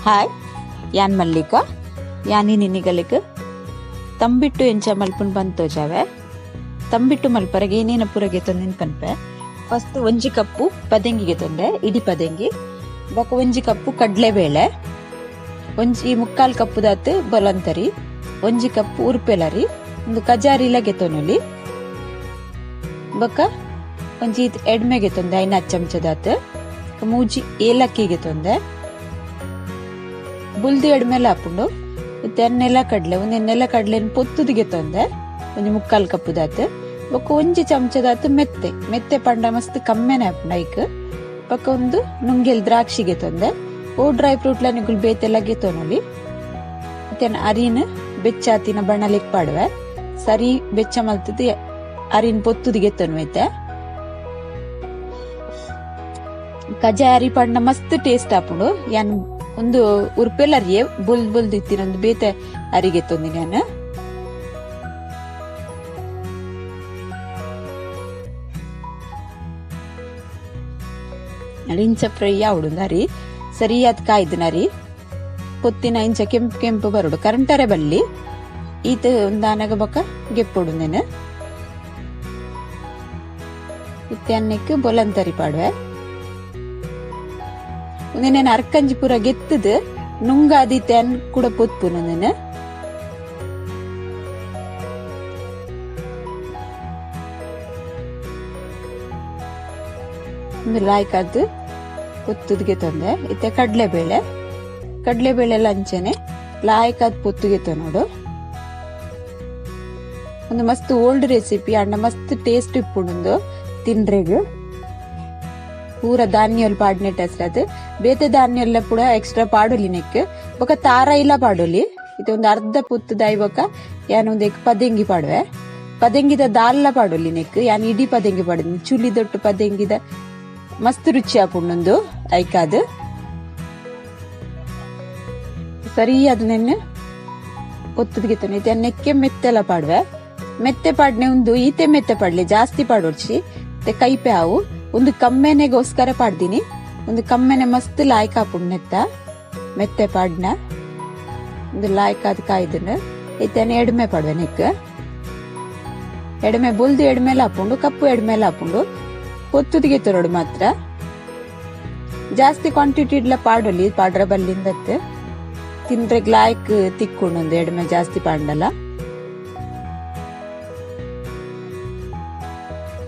Hi ಯಾನ್ ಮಲ್ಲಿಕಾ ಯಾನಿ ನಿನಿಗಲಿಕ್ ತಂಬಿಟ್ಟು ಎಂಚ ಮಲ್ಪುನ್ ಬಂತೋಜಾವೆ ತಂಬಿಟ್ಟು ಮಲ್ಪರಗೆ ಏನೇನ ಪೂರಗೆ ತೊಂದಿನ ಪನ್ಪೆ ಫಸ್ಟ್ ಒಂಜಿ ಕಪ್ಪು ಪದಂಗಿಗೆ ತೊಂದೆ ಇಡಿ ಪದಂಗಿ ಬೊಕ ಒಂಜಿ ಕಪ್ಪು ಕಡ್ಲೆಬೇಳೆ ಒಂಜಿ ಮುಕ್ಕಾಲ್ ಕಪ್ಪು ದಾತ್ ಬೊಲಂತರಿ ಒಂಜಿ ಕಪ್ಪು ಉರ್ಪೆಲರಿ ಒಂದು ಕಜಾರಿಲ ಗೆತೊನುಲಿ ಬೊಕ ಒಂಜಿ ಎಡ್ಮೆಗೆ ತೊಂದೆ 5 ಚಮಚದಾತ್ ಮೂಜಿ ಏಲಕ್ಕಿಗೆ ತೊಂದೆ ಬುಲ್ದಿ ಎಡ್ಮೆಲ್ಲ ಹಾಕೊಂಡು ಮತ್ತೆ ನೆಲ ಕಡ್ಲೆ ಒಂದೇ ನೆಲ ಕಡ್ಲೆ ಪೊತ್ತುದಿಗೆ ತೊಂದೆ ಒಂಜಿ ಮುಕ್ಕಾಲ್ ಕಪ್ಪು ದಾತ್ ಬೊಕ ಒಂಜಿ ಚಮಚದಾತ್ ಮೆತ್ತೆ ಮೆತ್ತೆ ಪಂಡ ಮಸ್ತ್ ಕಮ್ಮೆನೆ ಹಾಪುಂಡು ಐಕ್ ಬೊಕ ಒಂದು ನುಂಗೆಲ್ ದ್ರಾಕ್ಷಿಗೆ ತೊಂದೆ ಓ ಡ್ರೈ ಫ್ರೂಟ್ ನಿಗುಲ್ ಬೇತೆಲ್ಲ ಗೆತೊನೊಲಿ ಮತ್ತೆ ಅರಿನ್ ಬೆಚ್ಚಾತಿನ ಬಣ್ಣಲಿಕ್ ಪಾಡುವೆ ಸರಿ ಬೆಚ್ಚ ಮಲ್ತದ ಅರಿನ್ ಪೊತ್ತುದಿಗೆ ತೊನ್ವೈತೆ ಕಜಾರಿ ಪಂಡ ಮಸ್ತ್ ಟೇಸ್ಟ್ ಹಾಪುಂಡು ಯಾನ್ ಒಂದು ಉರ್ಪೆಲರಿಯೇ ಬುಲ್ ದಿತ್ತಿನ ಒಂದು ಬೇತೆ ಅರಿಗೆ ತೊಂದಿ ನಾನು ಇಂಚ ಫ್ರೈ ಆವಡು ಅರಿ ಸರಿಯಾದ ಕಾಯ್ದು ನರಿ ಪೊತ್ತಿನ ಇಂಚ ಕೆಂಪು ಕೆಂಪು ಬರೋಡು ಕರೆಂಟರೆ ಬಲ್ಲಿ ಈತ ಒಂದಾನಾಗ ಬೊಕ ಗೆಪ್ಪೊಡು ನೇನು ಇತ್ತೆ ಅನ್ನಕ್ಕೆ ಬೊಲಂತರಿ ಪಾಡುವೆ ಒಂದೇನೇನು ಅರ್ಕಂಜಿ ಪೂರ ಗೆತ್ತದ ನುಂಗಾದಿತ್ತೆ ಅನ್ ಕೂಡ ಪೊತ್ಪುನು ನೇನು ಲಾಯ್ಕಾದ್ದು ಪೊತ್ತುದಿಗೆ ತೊಂದೆ ಇತ್ತೆ ಕಡ್ಲೆಬೇಳೆ ಎಲ್ಲ ಅಂಚೆನೆ ಲಾಯ್ಕಾದ್ ಪೊತ್ತುಗೆ ನೋಡು ಒಂದು ಮಸ್ತ್ ಓಲ್ಡ್ ರೆಸಿಪಿ ಅಂಡ ಮಸ್ತ್ ಟೇಸ್ಟ್ ಇಪ್ಪುಂಡು ತಿನ್ರೆಗ್ ಪೂರ ಧಾನ್ಯಲ್ ಪಾಡ್ನೆಟ್ ಹೆಸರದು ಬೇತೆ ಧಾನ್ಯಲ್ಲ ಕೂಡ ಎಕ್ಸ್ಟ್ರಾ ಪಾಡೋಲಿ ನೆಕ್ ಬೊಕ ತಾರ ಇಲ್ಲ ಪಾಡೋಲಿ ಇದು ಒಂದು ಅರ್ಧ ಪುತ್ತು ದಾಯಿ ಬೊಕ ಯಾನೊಂದು ಪದಂಗಿ ಪಾಡುವೆ ಪದಂಗಿದ ದಾಲ್ಲ ಪಾಡೋಲಿ ನೆಕ್ ಯಾನ್ ಇಡೀ ಪದಂಗಿ ಪಾಡಿದ್ನಿ ಚುಲಿ ದೊಟ್ಟು ಪದಂಗಿದ ಮಸ್ತ್ ರುಚಿ ಆಪುಂಡು ಐಕಾದ್ ಸರಿ ಅದನ್ನ ಒತ್ತದಿಗೆ ತಂದಿದ್ದೆ ನೆಕ್ಕೆ ಮೆತ್ತೆಲ್ಲ ಪಾಡುವೆ ಮೆತ್ತೆ ಪಾಡ್ನೆ ಒಂದು ಈತೆ ಮೆತ್ತೆ ಪಾಡ್ಲಿ ಜಾಸ್ತಿ ಪಾಡೋಡ್ಸಿ ಕೈಪೆ ಹಾವು ಒಂದು ಕಮ್ಮೆನೆಗೋಸ್ಕರ ಪಾಡ್ದೀನಿ ಒಂದು ಕಮ್ಮೆನೆ ಮಸ್ತ್ ಲಾಯ್ಕ್ ಹಾಪುಂಡು ಮೆತ್ತೆ ಪಾಡ್ನ ಒಂದು ಲಾಯ್ಕ್ ಆದ್ ಕಾಯ್ದನ್ನ ಐತೇನೆ ಎಡ್ಮೆ ಪಾಡುವೆ ನೆಕ್ ಎಡ್ಮೆ ಬುಲ್ದು ಎಡ್ಮೆಲ್ಲ ಹಾಪುಂಡು ಕಪ್ಪು ಎಡ್ಮೆಲ್ಲ ಹಾಪುಂಡು ಪೊತ್ತುದಿಗೆ ತೊರಡು ಮಾತ್ರ ಜಾಸ್ತಿ ಕ್ವಾಂಟಿಟಿ ಇಡ್ಲ ಪಾಡೋಲಿ ಪಾಡ್ರ ಬಲ್ಲಿಂದತ್ ತಿಂದ್ರೆ ಲಾಯ್ಕ್ ತಿಕ್ಕೊಂಡು ಒಂದು ಎಡ್ಮೆ ಜಾಸ್ತಿ ಪಾಂಡಲ್ಲ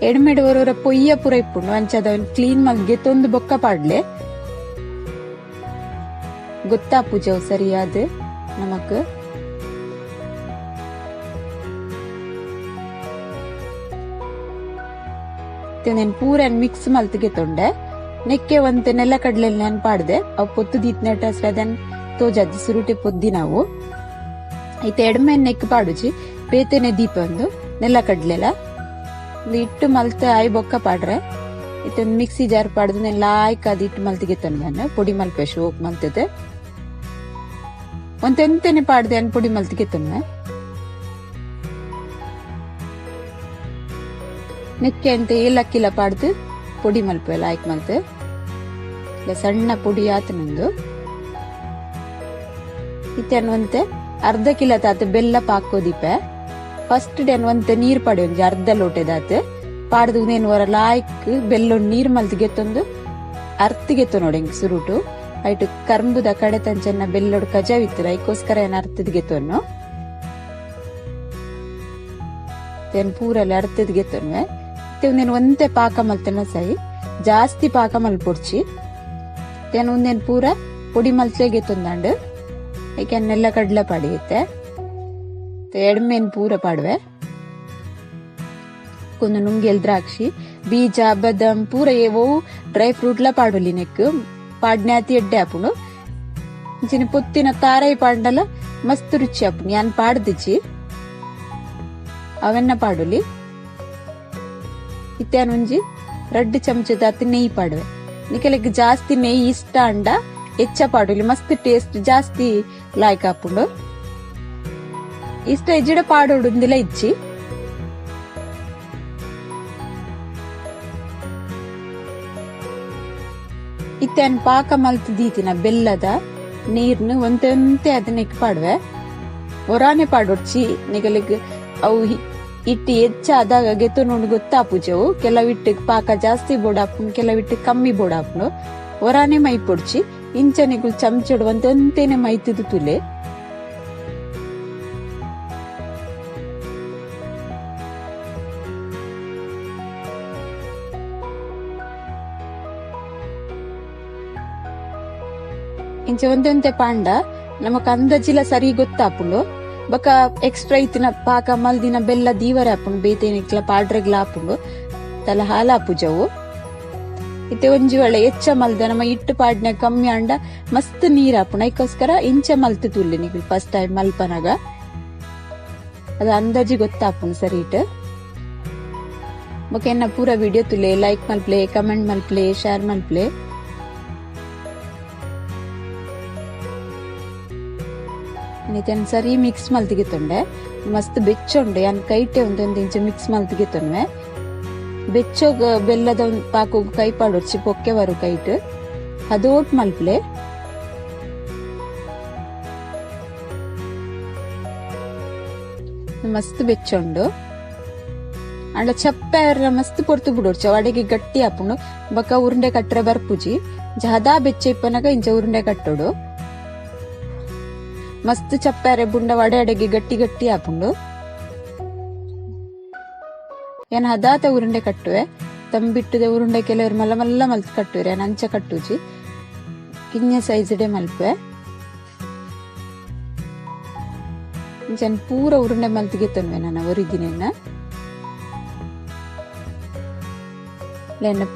ಎಡ್ಮೆಡ್ ಬರೋರ ಪೊಯ್ಯ ಪುರ ಇಪ್ಪುಂಡು ಅಂಚದ ಕ್ಲೀನ್ ಮಗ್ಗೆ ತೊಂದು ಬೊಕ್ಕ ಪಾಡ್ಲೆ ಗೊತ್ತಾ ಪೂಜೆ ಸರಿಯಾದ ನಮಕ್ ನೆನ್ ಪೂರ ಮಿಕ್ಸ್ ಮಲ್ತಿಗೆ ತೊಂಡೆ ನೆಕ್ಕೆ ಒಂತ ನೆಲ ಕಡ್ಲೆಲ್ ನೆನ್ ಪಾಡ್ದೆ ಅವ್ ಪೊತ್ತು ದೀತ್ ನೆಟ್ಟ ಅದನ್ ತೋಜದ್ದು ಸುರುಟೆ ಪೊದ್ದಿ ನಾವು ಐತೆ ಎಡ್ಮೆ ನೆಕ್ ಪಾಡುಜಿ ಬೇತೆನೆ ದೀಪ ಒಂದು ನೆಲ ಕಡ್ಲೆಲ ಇಟ್ಟು ಮಲ್ತ ಆಯ್ ಬೊಕ್ಕ ಪಾಡ್ರೆ ಇತ್ತೊಂದು ಮಿಕ್ಸಿ ಜಾರ್ ಪಾಡ್ದು ನೆಲ್ಲ ಆಯ್ಕಾದ ಇಟ್ಟು ಮಲ್ತಿಗೆ ತಂದ ಪುಡಿ ಮಲ್ಪೆ ಶೋಕ್ ಮಲ್ತದೆ ಒಂತೆಂತೆನೆ ಪಾಡ್ದೆ ಅನ್ ಪುಡಿ ಮಲ್ತಿಗೆ ತಂದ ನೆಕ್ಕೆ ಅಂತ ಏಲಕ್ಕಿಲ ಪಾಡ್ದು ಪುಡಿ ಮಲ್ಪೆ ಲಾಯ್ಕ್ ಮಲ್ತು ಸಣ್ಣ ಪುಡಿ ಆತ ನಂದು ಇತ್ತನ್ವಂತೆ ಅರ್ಧ ಕಿಲೋ ತಾತ ಬೆಲ್ಲ ಪಾಕೋದಿಪೆ ಫಸ್ಟ್ ಡೇನ್ ಒಂತೆ ನೀರ್ ಪಾಡಿ ಒಂಜಿ ಅರ್ಧ ಲೋಟೆದಾತ್ ಪಾಡ್ದು ನೇನು ವರ ಲಾಯ್ಕ್ ಬೆಲ್ಲ ನೀರ್ ಮಲ್ತಿಗೆ ತಂದು ಅರ್ತಿಗೆ ನೋಡಿ ಹಿಂಗ್ ಸುರುಟು ಐಟು ಕರ್ಂಬುದ ಕಡೆ ತಂಚನ್ನ ಬೆಲ್ಲೋಡು ಕಜಾವಿತ್ತು ಐಕೋಸ್ಕರ ಏನ್ ಅರ್ಥದಿಗೆ ತೊನ್ನು ಪೂರಲ್ಲಿ ಅರ್ಥದಿಗೆ ತೊನ್ವೆ ಒಂದೇನು ಒಂತೆ ಪಾಕ ಮಲ್ತನ ಸೈ ಜಾಸ್ತಿ ಪಾಕ ಮಲ್ಪೊಡ್ಚಿ ಒಂದೇನು ಪೂರ ಪುಡಿ ಮಲ್ತ್ಲೆಗೆ ತೊಂದಂಡು ಐಕೆನ್ನೆಲ್ಲ ಕಡ್ಲೆ ಪಾಡಿಯತ್ತೆ ಎಡ್ಮೇನ್ ಪೂರ ಪಾಡುವೆ ಒಂದು ನುಂಗೆಲ್ ದ್ರಾಕ್ಷಿ ಬೀಜ ಬದಾಮ್ ಪೂರ ಏವೋ ಡ್ರೈ ಫ್ರೂಟ್ ಲ ಪಾಡೋಲಿ ನೆಕ್ ಪಾಡ್ನ್ಯಾತಿ ಎಡ್ಡೆ ಹಾಪುಂಡು ಇಂಚಿನ ಪೊತ್ತಿನ ತಾರಾಯಿ ಪಾಂಡಲ ಮಸ್ತ್ ರುಚಿ ಹಾಪುಂಡು ಯಾನ್ ಪಾಡ್ದಿಚ್ಚಿ ಅವೆನ್ನ ಪಾಡೋಲಿ ಇತ್ಯಾನ್ ಒಂಜಿ 2 ಚಮಚದಾತ್ ನೆಯ್ಯಿ ಪಾಡುವೆ ನಿಕಲೆಗ್ ಜಾಸ್ತಿ ನೆಯ್ಯಿ ಇಷ್ಟ ಅಂಡ ಹೆಚ್ಚ ಪಾಡೋಲಿ ಮಸ್ತ್ ಟೇಸ್ಟ್ ಜಾಸ್ತಿ ಲಾಯ್ಕ್ ಹಾಪುಂಡು ಇಷ್ಟ ಎಜ್ಜಿಡ ಪಾಡೋಡುಂದಿಲ್ಲ ಇಚ್ಚಿ ಇತ್ತೇನ್ ಪಾಕ ಮಲ್ತು ದೀತಿನ ಬೆಲ್ಲದ ನೀರ್ನು ಒಂತೆ ಅದನ್ನ ಪಾಡುವೆ ಒರಾನೆ ಪಾಡೊಡ್ಚಿ ನಿಗಲಿಗ್ ಅವು ಇಟ್ಟು ಹೆಚ್ಚಾದಾಗ ಗೆತ್ತು ನೋಡಿ ಗೊತ್ತಾಪುಜವು ಕೆಲವಿಟ್ಟು ಪಾಕ ಜಾಸ್ತಿ ಬೋಡಾಪುನು ಕೆಲವಿಟ್ಟು ಕಮ್ಮಿ ಬೋಡಾಪುನು ಒರಾನೆ ಮೈ ಪೊಡ್ಚಿ ಇಂಚನಿಗಳು ಚಮಚಡು ಒಂತೆನೆ ಮೈತಿದು ತುಲೆ ಇಂಚ ಒಂತೆ ಪಾಂಡ ನಮಕ್ ಅಂದಾಜಿಲ ಸರಿ ಗೊತ್ತಾಪುಂಡು ಬೊಕ ಎಕ್ಸ್ಟ್ರಾ ಇತ್ತಿನ ಪಾಕ ಮಲ್ದಿನ ಬೆಲ್ಲ ದೀವರ ಆಪುಂಡು ಬೇತೇನಿಕ್ಲ ಪಾಡ್ರೆಗ್ಲ ಆಪುಂಡು ತಲ ಹಾಲಾಪುಜವು ಇತ್ತೆ ಒಂಜಿ ವೇಳೆ ಹೆಚ್ಚ ಮಲ್ದ ನಮ್ಮ ಇಟ್ಟು ಪಾಡ್ನ ಕಮ್ಮಿ ಅಂಡ ಮಸ್ತ್ ನೀರ್ ಆಪುಂಡು ಅದಕ್ಕೋಸ್ಕರ ಇಂಚ ಮಲ್ತು ತುಲ್ಲೆ ನೀವು ಫಸ್ಟ್ ಟೈಮ್ ಮಲ್ಪನಾಗ ಅದು ಅಂದಾಜಿ ಗೊತ್ತಾಪುಂಡು ಸರಿ ಇಟ್ಟು ಬೊಕ ಎನ್ನ ಪೂರ ವಿಡಿಯೋ ತುಲೆ ಲೈಕ್ ಮಲ್ಪ್ಲೆ ಕಮೆಂಟ್ ಮಲ್ಪ್ಲೆ ಶೇರ್ ಮಲ್ಪ್ಲೆ ಸರಿ ಮಿಕ್ಸ್ ಮಲ್ತಿಗೆತ್ತೊಂಡೆ ಮಸ್ತ್ ಬೆಚ್ಚೊಂಡೆ ಅನ್ ಕೈಟೆ ಒಂದೊಂದು ಇಂಚ ಮಿಕ್ಸ್ ಮಲ್ತಿಗೆತ್ತೊಂಡೆ ಬೆಚ್ಚೋಗ ಬೆಲ್ಲದ ಪಾಕೋಗ ಕೈ ಪಾಡೊಡ್ಚಿ ಪೊಕ್ಕೆ ಬರು ಕೈಟ್ ಅದೋಟ್ ಮಲ್ಪ್ಲೆ ಮಸ್ತ್ ಬೆಚ್ಚೊಂಡು ಅಂಡ ಚಪ್ಪೆರ ಮಸ್ತ್ ಪೊರ್ತು ಬಿಡೋಡ್ಚ ಅಡೆಗೆ ಗಟ್ಟಿ ಆಪುಂಡು ಬೊಕ ಉರುಂಡೆ ಕಟ್ರೆ ಬರ್ಪುಜಿ ಜದಾ ಬೆಚ್ಚ ಇಪ್ಪನಾಗ ಇಂಚ ಉರುಂಡೆ ಕಟ್ಟೋಡು ಮಸ್ತ್ ಚಪ್ಪಾರೆ ಬುಂಡ ವಡೆ ಅಡೆಗೆ ಗಟ್ಟಿ ಗಟ್ಟಿ ಆಪುಂಡು ಏನ್ ಹದಾತ ಉರುಂಡೆ ಕಟ್ಟುವೆ ತಂಬಿಟ್ಟುದ ಉರುಂಡೆ ಕೆಲವರು ಮಲ್ಲ ಮಲ್ಲ ಮಲ್ತ್ ಕಟ್ಟುವೆ ಏನ್ ಅಂಚ ಕಟ್ಟುಜಿ ಕಿನ್ಯ ಸೈಜ್ಡೆ ಮಲ್ಪೆ ಇಂಚನ್ ಪೂರ ಉರುಂಡೆ ಮಲ್ತಿಗೆ ತೊನ್ವೆ ನಾನು ಒರಿದಿನ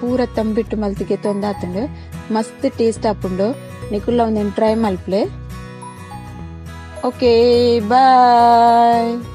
ಪೂರ ತಂಬಿಟ್ಟು ಮಲ್ತಿಗೆ ತೊಂದಾತಂಡು ಮಸ್ತ್ ಟೇಸ್ಟ್ ಆಪುಂಡು ನಿಕುಲ್ಲ ಒಂದೇನು ಟ್ರೈ ಮಲ್ಪ್ಲೆ. Okay, bye.